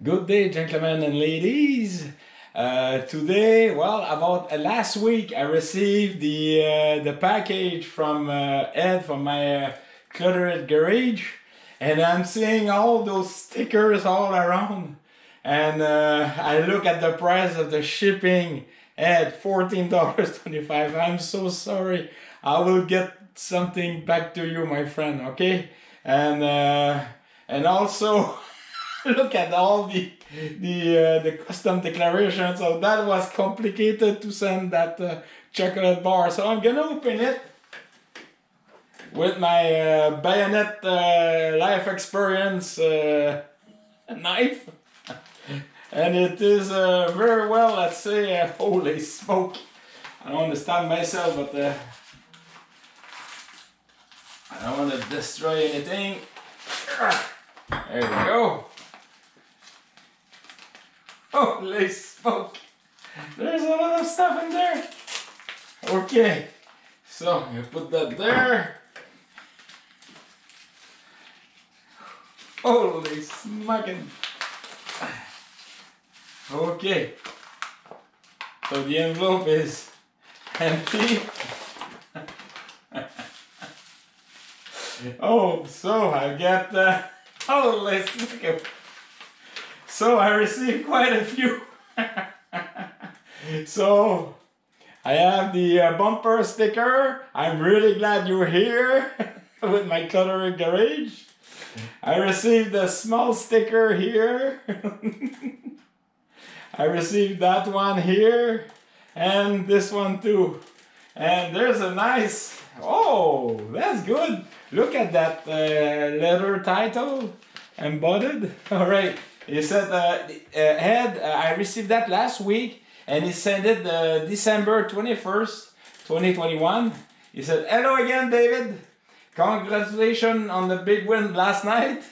Good day, gentlemen and ladies. Today, well, about last week, I received the package from Ed from my Cluttered garage, and I'm seeing all those stickers all around. And I look at the price of the shipping at $14.25. I'm so sorry. I will get something back to you, my friend. Okay, and also. Look at all the custom declaration. So that was complicated to send that chocolate bar. So I'm gonna open it with my bayonet life experience knife, and it is very well. Let's say, holy smoke! I don't understand myself, but I don't want to destroy anything. There we go. Holy smoke! There's a lot of stuff in there. Okay, so you put that there. Holy smacking! Okay, so the envelope is empty. Oh, so I got holy smacking! So I received quite a few. So I have the bumper sticker. I'm really glad you're here with my Cluttered garage. I received a small sticker here. I received that one here and this one too. And there's a nice, oh, that's good. Look at that letter title embodied. All right. He said, Ed, I received that last week, and he sent it December 21st, 2021. He said, hello again, David. Congratulations on the big win last night.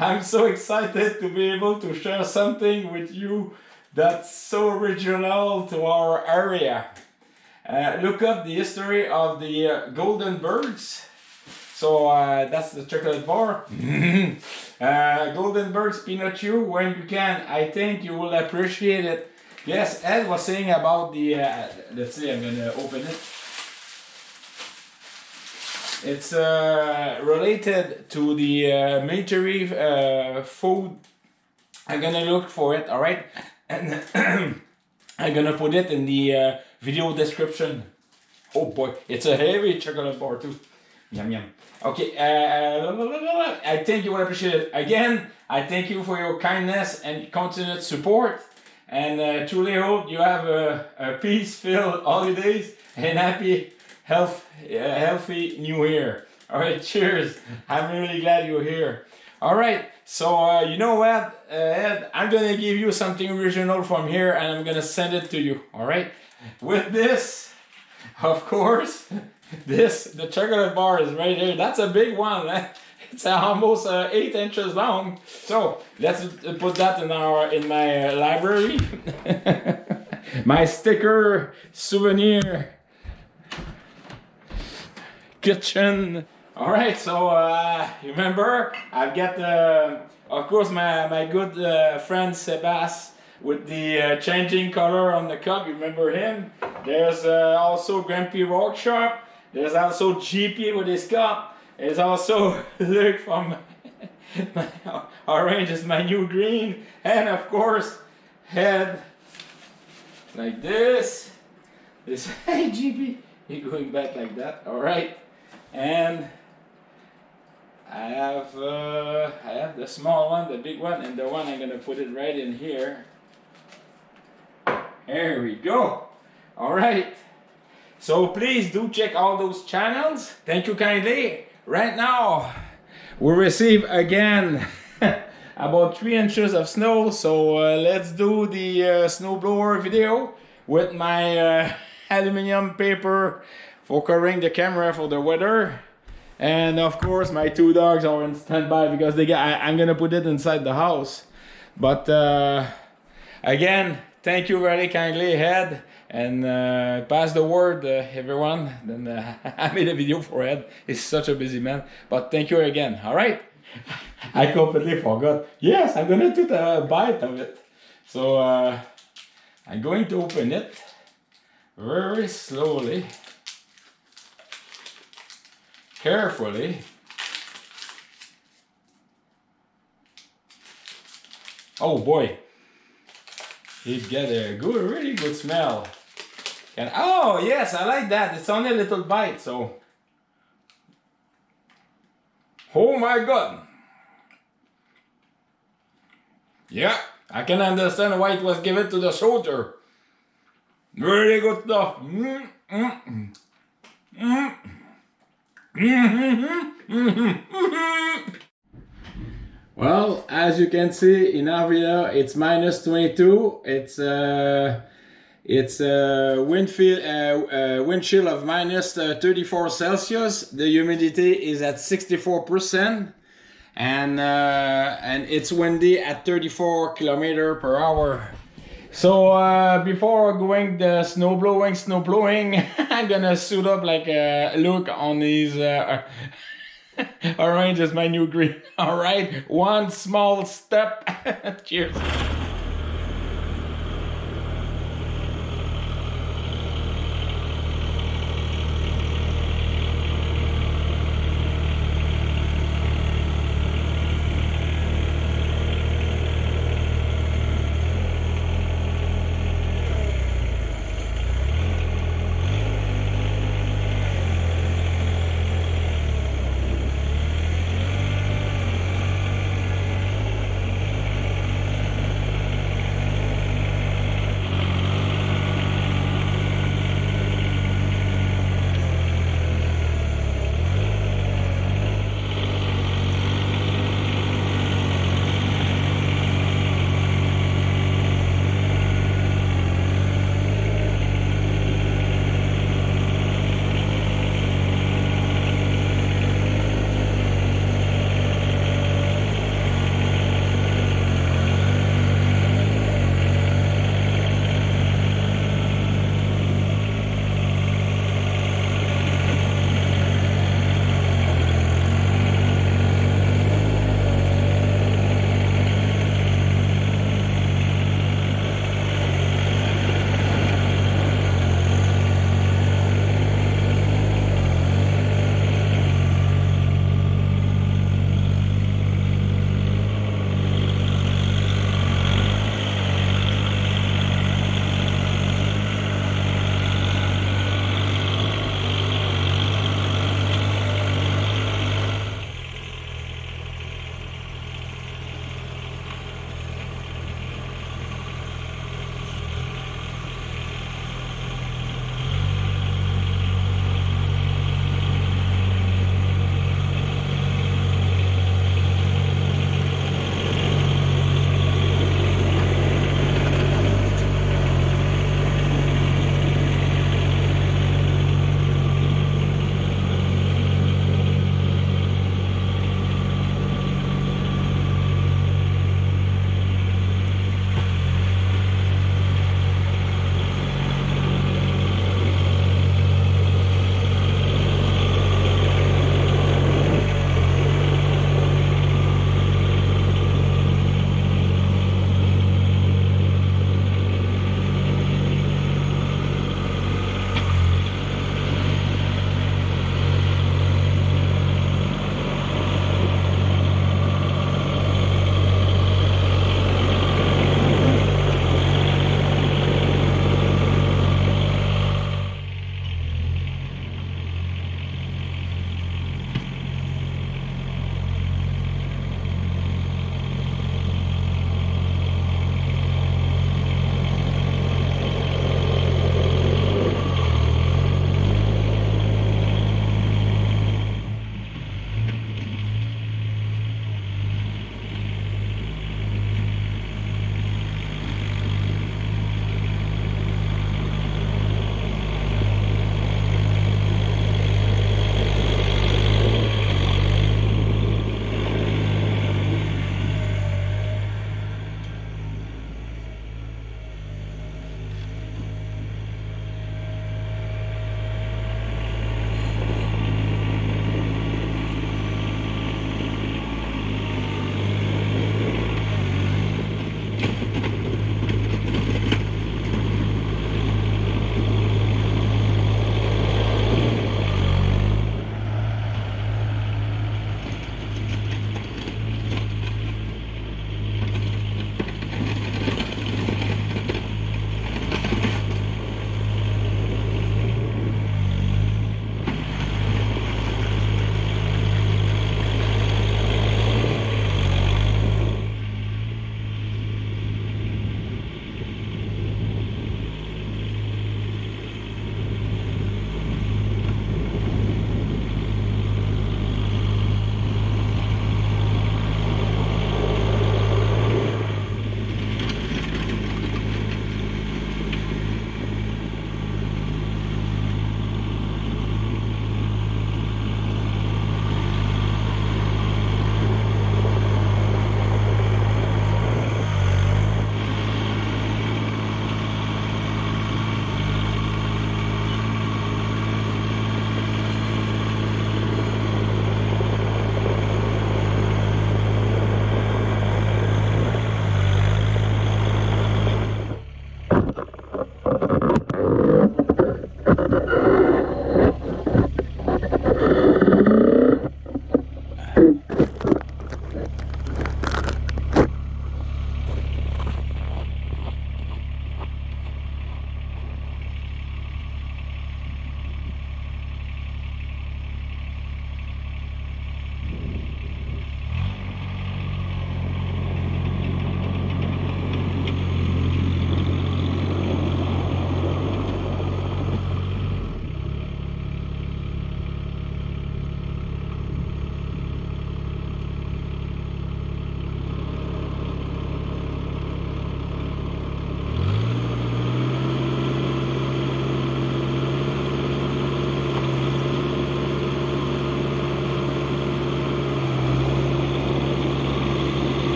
I'm so excited to be able to share something with you that's so original to our area. Look up the history of the Goldenburg's. So that's the chocolate bar. Goldenburg's peanut chew when you can. I think you will appreciate it. Yes, Ed was saying about the, let's see, I'm gonna open it. It's related to the military food. I'm gonna look for it, alright? And I'm gonna put it in the video description. Oh boy, it's a heavy chocolate bar too. Yum yum. Okay, I think you will appreciate it. Again, I thank you for your kindness and continued support. And truly hope you have a peace-filled holidays and happy, healthy new year. All right, cheers. I'm really glad you're here. All right, so you know what, Ed, I'm gonna give you something original from here and I'm gonna send it to you. All right, with this, of course. The chocolate bar is right here. That's a big one. It's almost 8 inches long. So let's put that in my library. My sticker souvenir kitchen. All right. So remember, I've got of course my good friend Sebas with the changing color on the cup. You remember him? There's also Grampie Workshop. There's also GP with his cup. There's also Luke from my orange is my new green. And of course, head like this. This, hey GP, you're going back like that. All right. And I have the small one, the big one, and the one I'm gonna put it right in here. There we go. All right. So please do check all those channels. Thank you kindly. Right now, we receive again about 3 inches of snow. So let's do the snowblower video with my aluminum paper for covering the camera for the weather. And of course, my 2 dogs are on standby because I'm gonna put it inside the house. But again, thank you very kindly, Ed. And pass the word, everyone. Then I made a video for Ed. He's such a busy man. But thank you again. All right. I completely forgot. Yes, I'm gonna take a bite of it. So I'm going to open it very slowly, carefully. Oh boy, it get a good, really good smell. And oh yes, I like that. It's only a little bite, so. Oh my God. Yeah, I can understand why it was given to the soldier. Really good stuff. Well, as you can see in our video, it's minus 22. It's a wind chill of minus 34 Celsius. The humidity is at 64%, and it's windy at 34 kilometers per hour. So before going the snow blowing, I'm gonna suit up like a look on these. Orange is my new green. All right, one small step. Cheers.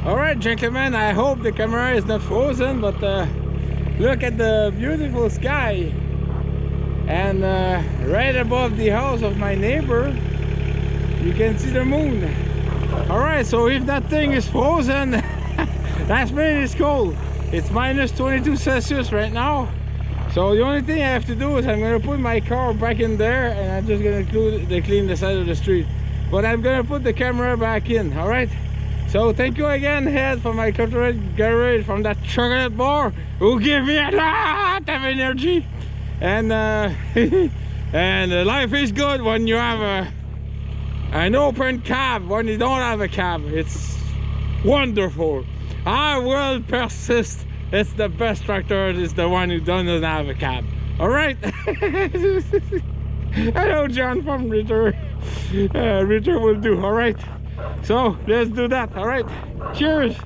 Alright gentlemen, I hope the camera is not frozen, but look at the beautiful sky. And right above the house of my neighbor, you can see the moon. Alright, so if that thing is frozen, that means it's cold. It's minus 22 Celsius right now. So the only thing I have to do is I'm going to put my car back in there, and I'm just going to clean the side of the street. But I'm going to put the camera back in, alright? So thank you again, Head, for my Cluttered garage from that chocolate bar who give me a lot of energy. And and life is good when you have an open cab. When you don't have a cab, it's wonderful. I will persist. It's the best tractor. It's the one who doesn't have a cab. All right. Hello, John from Ritter. Ritter will do. All right. So let's do that. All right. Cheers.